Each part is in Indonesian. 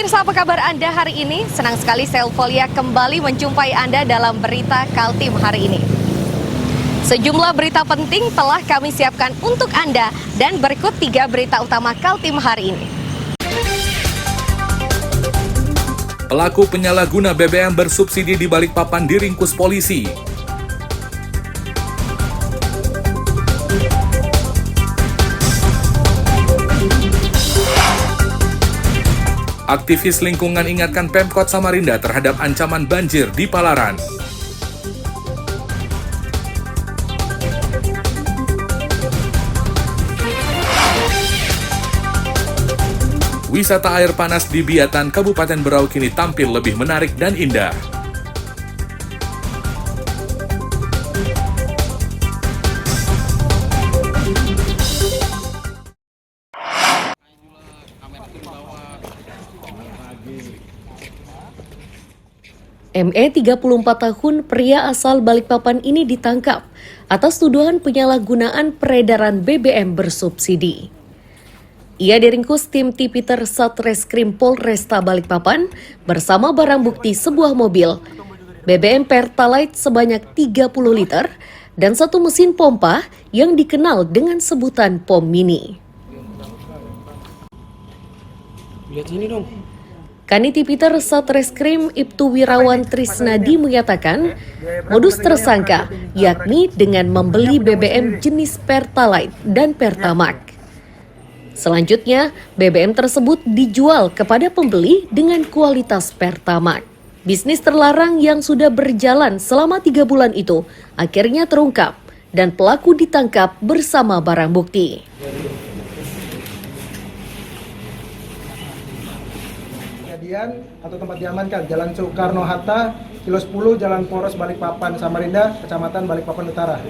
Pemirsa, apa kabar Anda hari ini? Senang sekali saya Ulfolia kembali menjumpai Anda dalam berita Kaltim hari ini. Sejumlah berita penting telah kami siapkan untuk Anda dan berikut 3 berita utama Kaltim hari ini. Pelaku penyalahguna BBM bersubsidi di Balikpapan diringkus polisi. Aktivis lingkungan ingatkan Pemkot Samarinda terhadap ancaman banjir di Palaran. Wisata air panas di Biatan, Kabupaten Berau kini tampil lebih menarik dan indah. ME 34 tahun pria asal Balikpapan ini ditangkap atas tuduhan penyalahgunaan peredaran BBM bersubsidi. Ia diringkus tim Tipiter Satreskrim Polresta Balikpapan bersama barang bukti sebuah mobil, BBM Pertalite sebanyak 30 liter, dan 1 mesin pompa yang dikenal dengan sebutan pom mini. Lihat sini dong. Kanit Tipiter Satreskrim Ibtu Wirawan Trisnadi menyatakan modus tersangka yakni dengan membeli BBM jenis Pertalite dan Pertamax. Selanjutnya, BBM tersebut dijual kepada pembeli dengan kualitas Pertamax. Bisnis terlarang yang sudah berjalan selama 3 bulan itu akhirnya terungkap dan pelaku ditangkap bersama barang bukti. Atau tempat diamankan, Jalan Soekarno-Hatta, Kilo 10, Jalan Poros Balikpapan, Samarinda, Kecamatan Balikpapan Utara.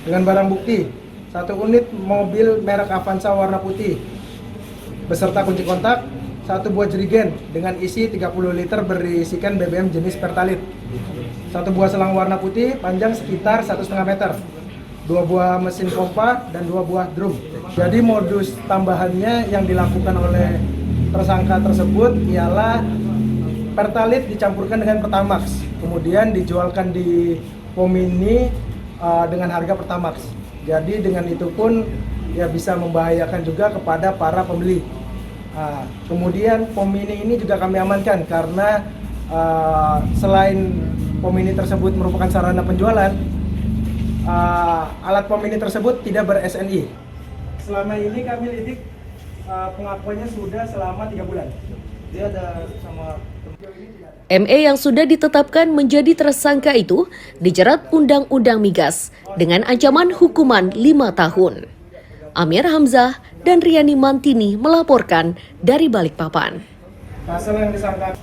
Dengan barang bukti, 1 unit mobil merek Avanza warna putih, beserta kunci kontak, 1 buah jerigen dengan isi 30 liter berisikan BBM jenis Pertalite, 1 buah selang warna putih panjang sekitar 1,5 meter, 2 buah mesin pompa, dan 2 buah drum. Jadi modus tambahannya yang dilakukan oleh tersangka tersebut ialah Pertalite dicampurkan dengan Pertamax, kemudian dijualkan di pom mini dengan harga Pertamax. Jadi dengan itu pun ya bisa membahayakan juga kepada para pembeli. Kemudian pom mini ini juga kami amankan karena selain pom mini tersebut merupakan sarana penjualan, alat pom mini tersebut tidak ber-SNI. Selama ini kami lidik pengakuannya sudah selama 3 bulan. Dia ada sama ME yang sudah ditetapkan menjadi tersangka itu dijerat Undang-Undang Migas dengan ancaman hukuman 5 tahun. Amir Hamzah dan Riani Mantini melaporkan dari Balikpapan. pasal yang disangka.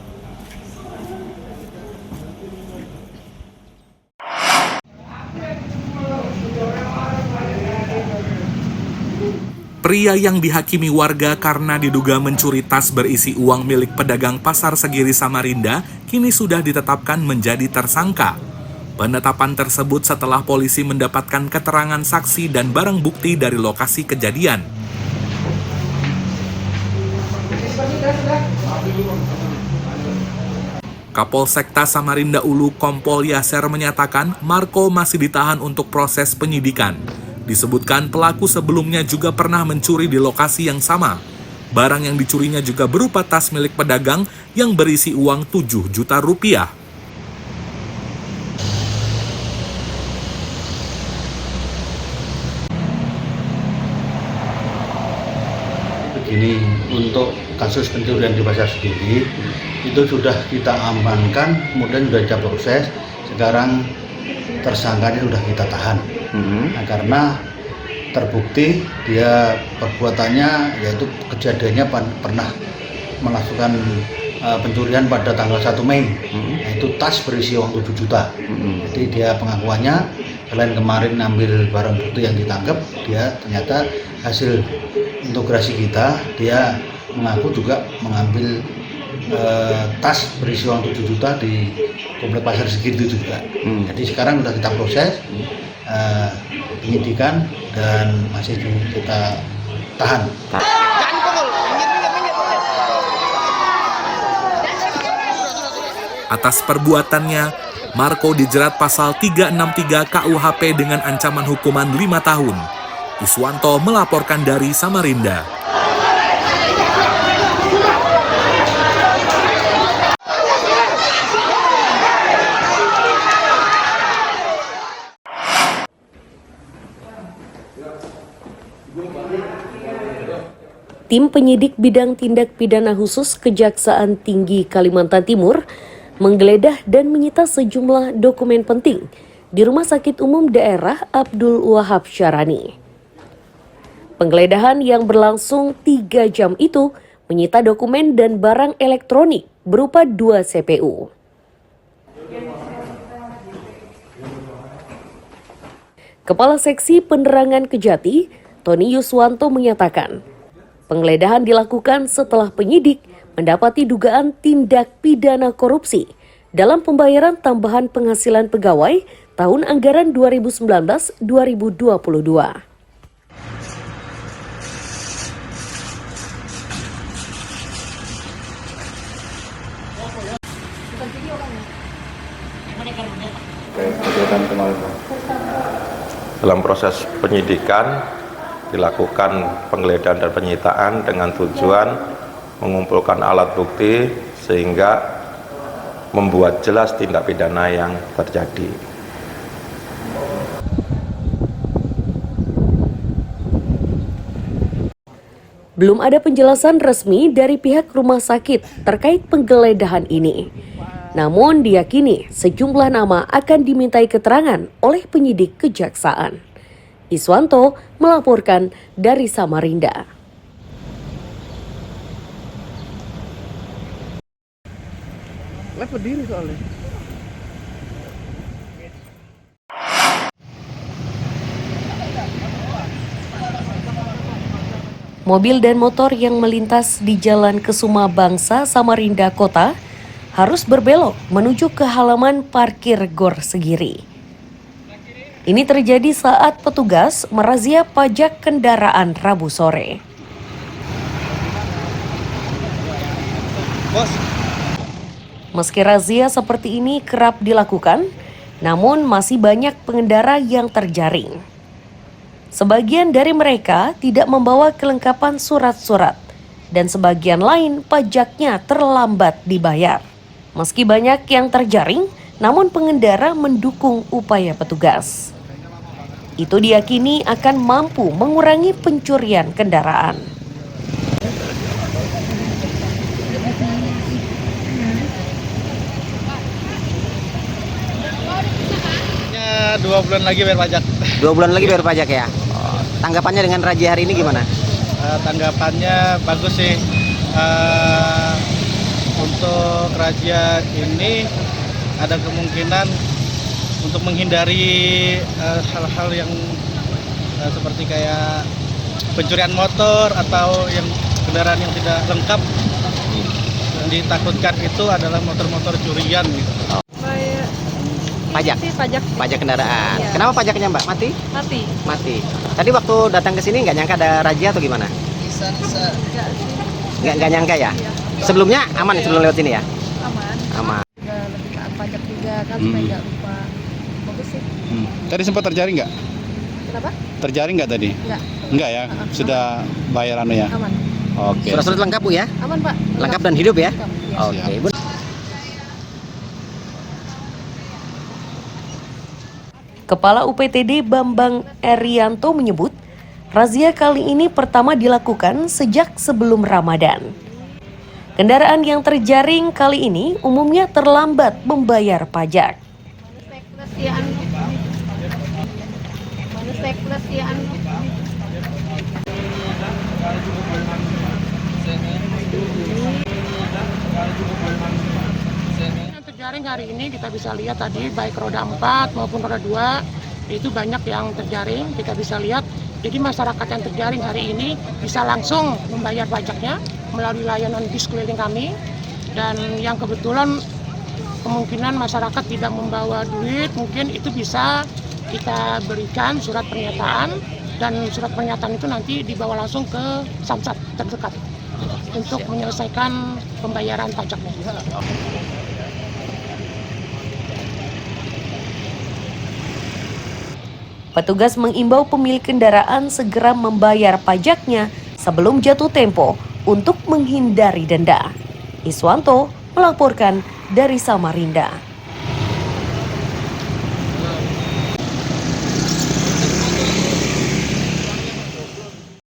Pria yang dihakimi warga karena diduga mencuri tas berisi uang milik pedagang Pasar Segiri Samarinda kini sudah ditetapkan menjadi tersangka. Penetapan tersebut setelah polisi mendapatkan keterangan saksi dan barang bukti dari lokasi kejadian. Kapolsekta Samarinda Ulu Kompol Yaser menyatakan Marco masih ditahan untuk proses penyidikan. Disebutkan pelaku sebelumnya juga pernah mencuri di lokasi yang sama. Barang yang dicurinya juga berupa tas milik pedagang yang berisi uang 7 juta rupiah. Begini, untuk kasus pencurian di Pasar Segiri itu sudah kita amankan, kemudian sudah kita proses. Sekarang tersangkanya sudah kita tahan. Nah, karena terbukti dia perbuatannya yaitu kejadiannya pernah melakukan pencurian pada tanggal 1 Mei, yaitu tas berisi uang 7 juta. Jadi dia pengakuannya selain kemarin ngambil barang bukti yang ditangkap, dia ternyata hasil integrasi kita, dia mengaku juga mengambil tas berisi uang 7 juta di Komplek Pasar Segiri itu juga. Jadi sekarang sudah kita proses penyidikan dan masih kita tahan. Atas perbuatannya, Marco dijerat pasal 363 KUHP dengan ancaman hukuman 5 tahun. Iswanto melaporkan dari Samarinda. Tim penyidik bidang tindak pidana khusus Kejaksaan Tinggi Kalimantan Timur menggeledah dan menyita sejumlah dokumen penting di Rumah Sakit Umum Daerah Abdul Wahab Syarani. Penggeledahan yang berlangsung 3 jam itu menyita dokumen dan barang elektronik berupa 2 CPU. Kepala Seksi Penerangan Kejati, Tony Yuswanto menyatakan, penggeledahan dilakukan setelah penyidik mendapati dugaan tindak pidana korupsi dalam pembayaran tambahan penghasilan pegawai tahun anggaran 2019-2022. Dalam proses penyidikan dilakukan penggeledahan dan penyitaan dengan tujuan mengumpulkan alat bukti sehingga membuat jelas tindak pidana yang terjadi. Belum ada penjelasan resmi dari pihak rumah sakit terkait penggeledahan ini. Namun diyakini sejumlah nama akan dimintai keterangan oleh penyidik kejaksaan. Iswanto melaporkan dari Samarinda. Mobil dan motor yang melintas di Jalan Kesuma Bangsa, Samarinda Kota harus berbelok menuju ke halaman parkir Gor Segiri. Ini terjadi saat petugas merazia pajak kendaraan Rabu sore. Meski razia seperti ini kerap dilakukan, namun masih banyak pengendara yang terjaring. Sebagian dari mereka tidak membawa kelengkapan surat-surat, dan sebagian lain pajaknya terlambat dibayar. Meski banyak yang terjaring, namun pengendara mendukung upaya petugas. Itu diyakini akan mampu mengurangi pencurian kendaraan. Ya, 2 bulan lagi bayar pajak. 2 bulan lagi bayar pajak ya? Tanggapannya dengan razia hari ini gimana? Tanggapannya bagus sih. Untuk razia ini ada kemungkinan untuk menghindari hal-hal yang seperti kayak pencurian motor atau yang kendaraan yang tidak lengkap. Yang ditakutkan itu adalah motor-motor curian gitu. Pajak? Pajak kendaraan. Iya. Kenapa pajaknya Mbak? Mati. Tadi waktu datang ke sini nggak nyangka ada razia atau gimana? Nggak nyangka ya? Sebelumnya aman sebelum lewat sini ya? Aman. Juga lebih taat pajak juga kan supaya nggak lupa. Bagus sih. Tadi sempat terjaring nggak? Kenapa? Terjaring nggak tadi? Enggak ya? Sudah bayar anu ya? Aman. Oke. Surat-surat lengkap Bu ya? Aman Pak. Lengkap dan hidup ya? Lengkap, ya. Oke. Bu. Kepala UPTD Bambang Erianto menyebut, razia kali ini pertama dilakukan sejak sebelum Ramadan. Kendaraan yang terjaring kali ini umumnya terlambat membayar pajak. Yang terjaring hari ini kita bisa lihat tadi baik roda 4 maupun roda 2 itu banyak yang terjaring, kita bisa lihat. Jadi masyarakat yang terjaring hari ini bisa langsung membayar pajaknya melalui layanan bis keliling kami, dan yang kebetulan kemungkinan masyarakat tidak membawa duit, mungkin itu bisa kita berikan surat pernyataan, dan surat pernyataan itu nanti dibawa langsung ke Samsat terdekat untuk menyelesaikan pembayaran pajaknya. Petugas mengimbau pemilik kendaraan segera membayar pajaknya sebelum jatuh tempo untuk menghindari denda. Iswanto melaporkan dari Samarinda.